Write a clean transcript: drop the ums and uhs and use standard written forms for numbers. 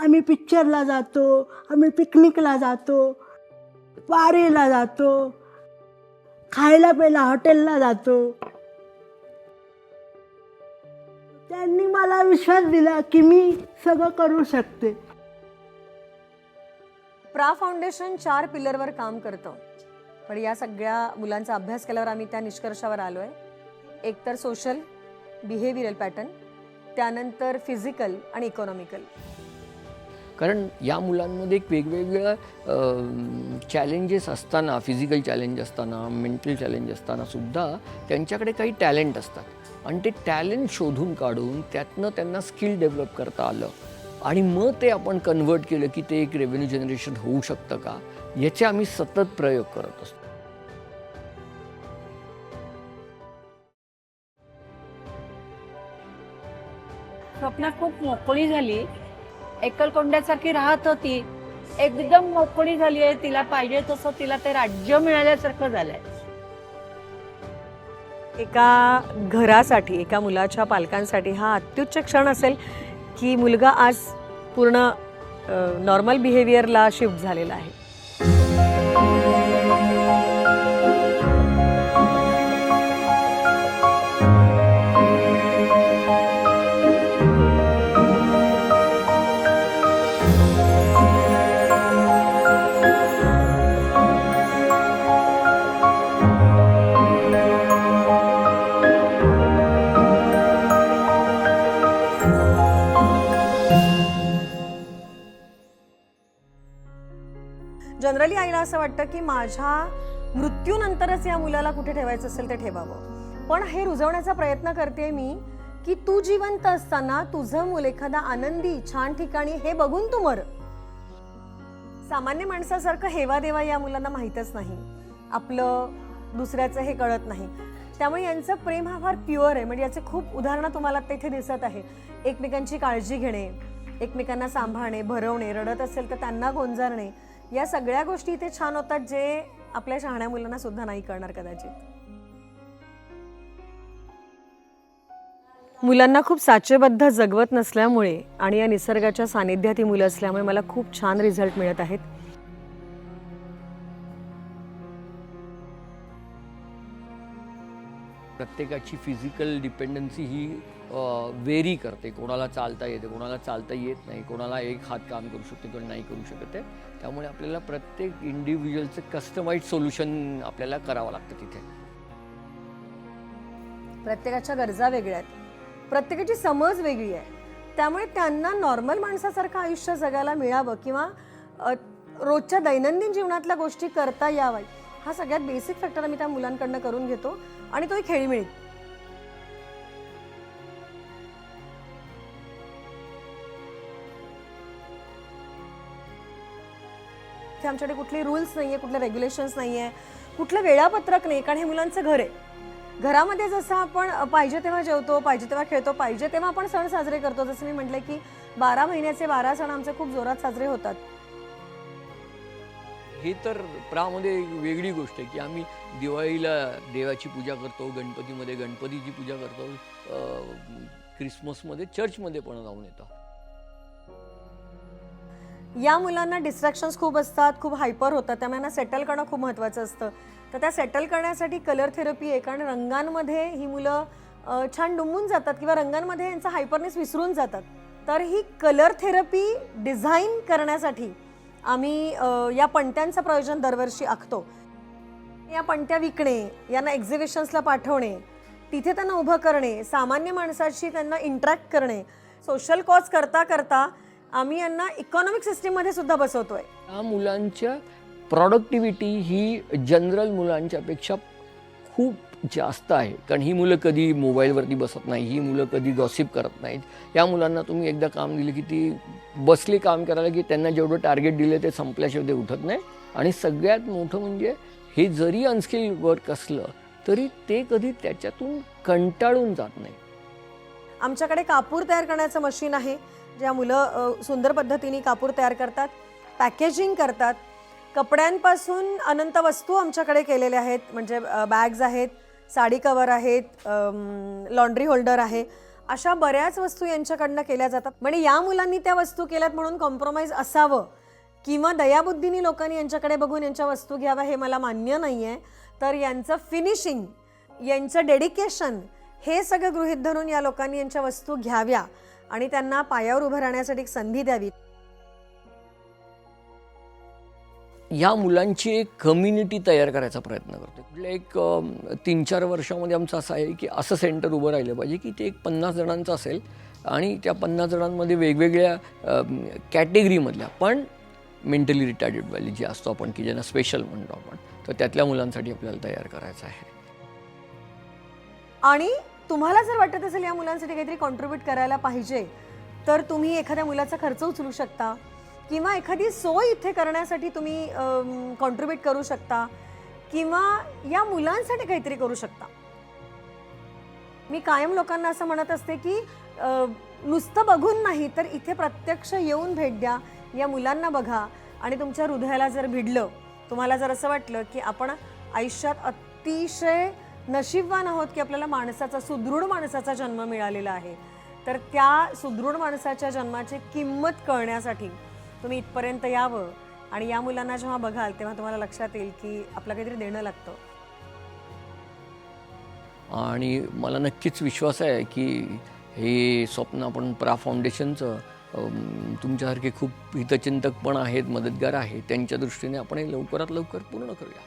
आम्ही पिक्चरला जातो, आम्ही पिकनिकला जातो, वारीला जातो, खायला प्यायला हॉटेलला जातो. त्यांनी मला विश्वास दिला की मी सगळं करू शकते. प्रा फाउंडेशन 4 पिलरवर काम करतं, पण या सगळ्या मुलांचा अभ्यास केल्यावर आम्ही त्या निष्कर्षावर आलो आहे. एक तर सोशल बिहेवियरल पॅटर्न, त्यानंतर फिजिकल आणि इकॉनॉमिकल. कारण या मुलांमध्ये एक वेगवेगळ्या चॅलेंजेस असताना, फिजिकल चॅलेंज असताना, मेंटल चॅलेंज असताना सुद्धा त्यांच्याकडे काही टॅलेंट असतात आणि ते टॅलेंट शोधून काढून त्यातनं त्यांना स्किल डेव्हलप करता आलं आणि मग ते आपण कन्वर्ट केलं की ते एक रेव्हेन्यू जनरेशन होऊ शकतं का, याचे आम्ही सतत प्रयोग करत असतो. स्वप्ना खूप मोकळी झाली, एकलकोंड्यासारखी राहत होती, एकदम मोकळी झाली आहे. तिला पाहिजे तसं तिला ते राज्य मिळाल्यासारखं झालंय. एका घरासाठी, एका मुलाच्या पालकांसाठी हा अत्युच्च क्षण असेल की मुलगा आज पूर्ण नॉर्मल बिहेवियरला शिफ्ट झालेला आहे. जनरली आईला असं वाटतं की माझ्या मृत्यूनंतरच या मुलाला कुठे ठेवायचं असेल ते ठेवावं, पण हे रुजवण्याचा प्रयत्न करते मी की तू जिवंत असताना तुझं मूल एखादा आनंदी छान ठिकाणी हे बघून तू मर. सामान्य माणसासारखं हेवा देवा या मुलांना माहीतच नाही, आपलं दुसऱ्याचं हे कळत नाही. त्यामुळे यांचं प्रेम हा फार प्युअर आहे. म्हणजे याचे खूप उदाहरणं तुम्हाला तिथे दिसत आहे. एकमेकांची काळजी घेणे, एकमेकांना सांभाळणे, भरवणे, रडत असेल तर त्यांना गोंजारणे, या सगळ्या गोष्टी इथे छान होतात जे आपल्या शहाण्या मुलांना सुद्धा नाही करणार कदाचित. मुलांना खूप साचेबद्ध जगवत नसल्यामुळे आणि या निसर्गाच्या सानिध्यात ही मुलं असल्यामुळे मला खूप छान रिझल्ट मिळत आहेत. प्रत्येकाची फिजिकल डिपेंडन्सी ही वेरी करते. कोणाला चालता येते, कोणाला चालता येत नाही, कोणाला एक हात काम करू शकते, कोणी नाही करू शकत आहे. त्यामुळे आपल्याला प्रत्येक इंडिव्हिज्युअलचं कस्टमाइज्ड सोल्युशन आपल्याला करावं लागतं. तिथे प्रत्येकाच्या गरजा वेगळ्या आहेत, प्रत्येकाची समज वेगळी आहे. त्यामुळे त्यांना नॉर्मल माणसासारखं आयुष्य जगायला मिळावं किंवा रोजच्या दैनंदिन जीवनातल्या गोष्टी करता याव्या, हा सगळ्यात बेसिक फॅक्टर आम्ही त्या मुलांकडनं करून घेतो आणि तोही खेळीमेळीत. आमच्याकडे कुठले रूल्स नाहीये, कुठले रेग्युलेशन्स नाहीये, कुठलं वेळापत्रक नाही, कारण हे मुलांचं घर आहे. घरामध्ये जसं आपण पाहिजे तेव्हा जेवतो, पाहिजे तेव्हा खेळतो, पाहिजे तेव्हा आपण सण साजरे करतो. जसं मी म्हटलं की 12 महिन्याचे 12 सण आमचे खूप जोरात साजरे होतात. हे तर प्रामध्ये एक वेगळी गोष्ट आहे की आम्ही दिवाळीला देवाची पूजा करतो, गणपतीमध्ये गणपतीची पूजा करतो, क्रिसमसमध्ये चर्चमध्ये पण जाऊन येतो. या मुलांना डिस्ट्रॅक्शन्स खूप असतात, खूप हायपर होतात, त्यामुळे त्यांना सेटल करणं खूप महत्त्वाचं असतं. तर त्या सेटल करण्यासाठी कलर थेरपी आहे, कारण रंगांमध्ये ही मुलं छान डुंबून जातात किंवा रंगांमध्ये यांचा हायपरनेस विसरून जातात. तर ही कलर थेरपी डिझाईन करण्यासाठी आम्ही या पणत्यांचं प्रयोजन दरवर्षी आखतो. या पणत्या विकणे, यांना एक्झिबिशन्सला पाठवणे, तिथे त्यांना उभं करणे, सामान्य माणसाशी त्यांना इंटरॅक्ट करणे, सोशल कॉज करता करता आम्ही यांना इकॉनॉमिक सिस्टीममध्ये सुद्धा बसवतोय. या मुलांच्या प्रॉडक्टिव्हिटी ही जनरल मुलांच्यापेक्षा खूप जास्त आहे. कारण ही मुलं कधी मोबाईलवरती बसत नाही, ही मुलं कधी गॉसिप करत नाहीत. या मुलांना तुम्ही एकदा काम दिलं की ती बसली काम करायला की त्यांना जेवढं टार्गेट दिलं ते संपल्याशिवाय ते उठत नाही. आणि सगळ्यात मोठं म्हणजे हे जरी अनस्किल्ड वर्क असलं तरी ते कधी त्याच्यातून कंटाळून जात नाही. आमच्याकडे कापूर तयार करण्याचं मशीन आहे, ज्या मुलं सुंदर पद्धतीने कापूर तयार करतात, पॅकेजिंग करतात. कपड्यांपासून अनंत वस्तू आमच्याकडे केलेल्या आहेत, म्हणजे बॅग्स आहेत, साडी कवर आहेत, लॉन्ड्री होल्डर आहे, अशा बऱ्याच वस्तू यांच्याकडनं केल्या जातात. म्हणजे या मुलांनी त्या वस्तू केल्यात म्हणून कॉम्प्रोमाइज असावं किंवा दयाबुद्धीने लोकांनी यांच्याकडे बघून यांच्या वस्तू घ्याव्या हे मला मान्य नाही आहे. तर यांचं फिनिशिंग, यांचं डेडिकेशन हे सगळं गृहीत धरून या लोकांनी यांच्या वस्तू घ्याव्या आणि त्यांना पायावर उभं राहण्यासाठी एक संधी द्यावी. या मुलांची एक कम्युनिटी तयार करायचा प्रयत्न करतो. कुठल्या एक 3-4 वर्षामध्ये आमचं असं आहे की असं सेंटर उभं राहिलं पाहिजे की ते एक 50 जणांचं असेल आणि त्या 50 जणांमध्ये वेगवेगळ्या कॅटेगरीमधल्या पण मेंटली रिटार्डेड वाली जे असतो आपण की ज्यांना स्पेशल म्हणतो आपण, तर त्यातल्या मुलांसाठी आपल्याला तयार करायचं आहे. आणि तुम्हाला जर वाटत असेल या मुलांसाठी काहीतरी कॉन्ट्रीब्यूट करायला पाहिजे तर तुम्ही एखाद्या मुलाचा खर्च उचलू शकता किंवा एखादी सोय इथे करण्यासाठी तुम्ही कॉन्ट्रीब्यूट करू शकता किंवा या मुलांसाठी काहीतरी करू शकता. मी कायम लोकांना असं म्हणत असते की नुसतं बघून नाही तर इथे प्रत्यक्ष येऊन भेट द्या, या मुलांना बघा आणि तुमच्या हृदयाला जर भिडलं, तुम्हाला जर असं वाटलं की आपण आयुष्यात अतिशय नशीबवान आहोत की आपल्याला माणसाचा, सुदृढ माणसाचा जन्म मिळालेला आहे, तर त्या सुदृढ माणसाच्या जन्माची किंमत कळण्यासाठी तुम्ही इथपर्यंत यावं आणि या मुलांना जेव्हा बघाल तेव्हा तुम्हाला लक्षात येईल की आपलं काहीतरी देणं लागतं. आणि मला नक्कीच विश्वास आहे की हे स्वप्न आपण प्रा फाउंडेशनचं तुमच्यासारखे खूप हितचिंतक पण आहेत, मदतगार आहेत, त्यांच्या दृष्टीने आपण हे लवकरात लवकर पूर्ण करूया.